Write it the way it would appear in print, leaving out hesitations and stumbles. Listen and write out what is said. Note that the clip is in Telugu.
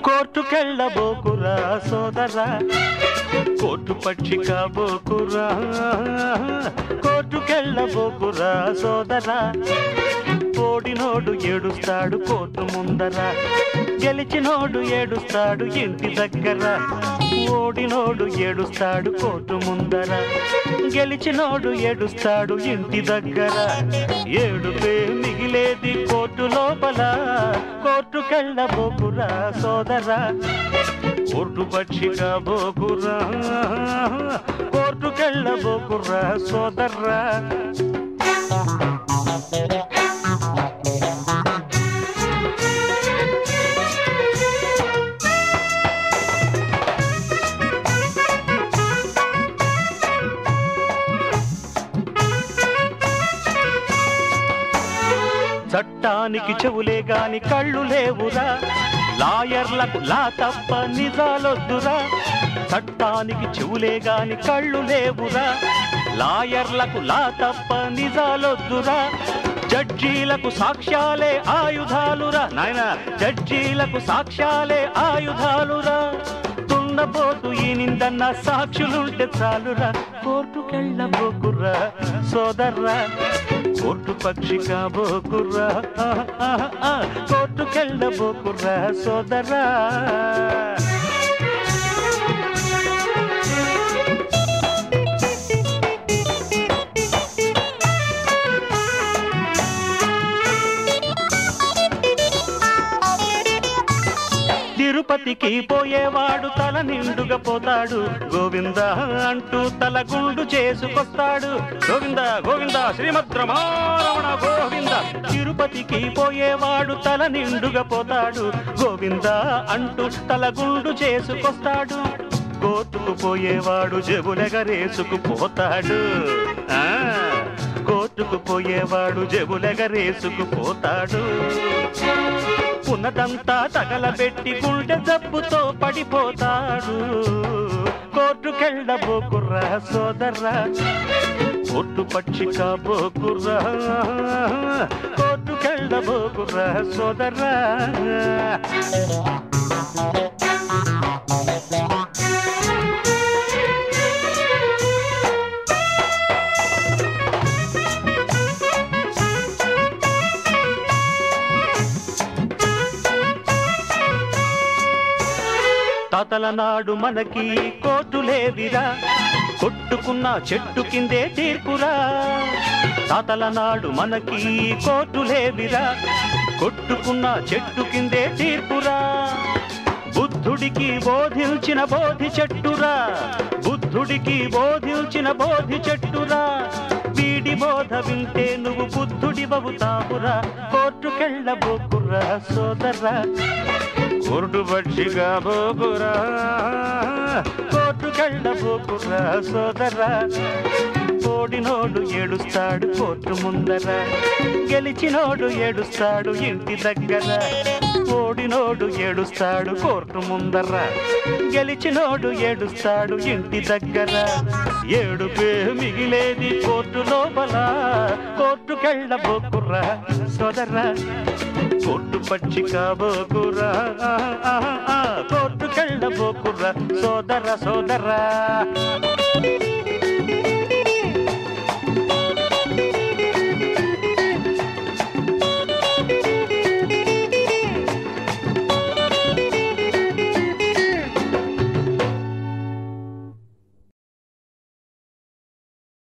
కోర్టుకెళ్ళబోకురా సోదరా, కోర్టు పక్షి కాబోకురా. కోర్టుకెళ్ళబోకురా సోదరా, ఓడినోడు ఏడుస్తాడు కోర్టు ముందర, గెలిచినోడు ఏడుస్తాడు ఇంటి దగ్గర. ఓడినోడు ఏడుస్తాడు కోర్టు ముందర, గెలిచినోడు ఏడుస్తాడు ఇంటి దగ్గర. ఏడుపే మిగిలేది కోర్టు లోపల. కోర్టుకెళ్ళబోకురా సోదరా, కోర్టు పక్షి కాబోకురా. కోర్టుకెళ్ళబోకురా సోదరా. చట్టానికి చెవులే గాని కళ్ళు లేవురా, లాయర్లకు లా తప్ప నిజాలొద్దురా. చట్టానికి చెవులే గాని కళ్ళు లేవురా, లాయర్లకు లా తప్ప నిజాలొద్దురా. జడ్జీలకు సాక్ష్యాలే ఆయుధాలురా నాయనా, జడ్జీలకు సాక్ష్యాలే ఆయుధాలురా. తుండబోతు ఈ నిందన్న సాక్షులుంటే చాలురా. కోర్టుకెళ్ళబోకురా సోదర్రా, కోర్టు పక్షి కాబోకురా. కోర్టుకెళ్ళబోకురా సోదరా. తిరుపతికి పోయేవాడు తల నిండుగా పోతాడు, గోవింద అంటూ తల గుండు చేసుకొస్తాడు. గోవింద గోవింద శ్రీమద్ రమణ గోవింద. తిరుపతికి పోయేవాడు తల నిండుగా పోతాడు, గోవింద అంటూ తల గుండు చేసుకొస్తాడు. కోర్టుకు పోయేవాడు జబులెగరేసుకుపోతాడు. కోర్టుకు పోయేవాడు జబులెగరేసుకుపోతాడు. ఉన్నదంతా తగలబెట్టి గుండె జబ్బుతో పడిపోతాడు. కోర్టుకెళ్ళబోకురా సోదరా, కోర్టు పక్షి కాబోకురా. కోర్టుకెళ్ళబోకురా సోదరా. తాతల నాడు మనకి కోర్టు లేవిరా, కొట్టుకున్న చెట్టు కిందే తీర్పురా. తాతల నాడు మనకి కోర్టు లేవిరా, కొట్టుకున్న చెట్టు కిందే తీర్పురా. బుద్ధుడికి బోధించిన బోధి చెట్టురా, బుద్ధుడికి బోధించిన బోధి చెట్టురా. వీడి బోధ వింటే నువ్వు బుద్ధుడివవుతావురా. కోర్టుకెళ్ళబోకురా సోదరా, కోర్టు పక్షి కాబోకురా. కోర్టుకెళ్ళబోకురా సోదరా. ఓడినోడు ఏడుస్తాడు కోర్టు ముందర, గెలిచినోడు ఏడుస్తాడు ఇంటి దగ్గర. ఓడినోడు ఏడుస్తాడు కోర్టు ముందర, గెలిచినోడు ఏడుస్తాడు ఇంటి దగ్గర. ఏడుపే మిగిలేది కోర్టు లోపల. కోర్టుకెళ్ళబోకురా సోదరా, కోర్టు పక్షి కాబోకురా. కోర్టుకెళ్ళబోకురా సోదర సోదరా.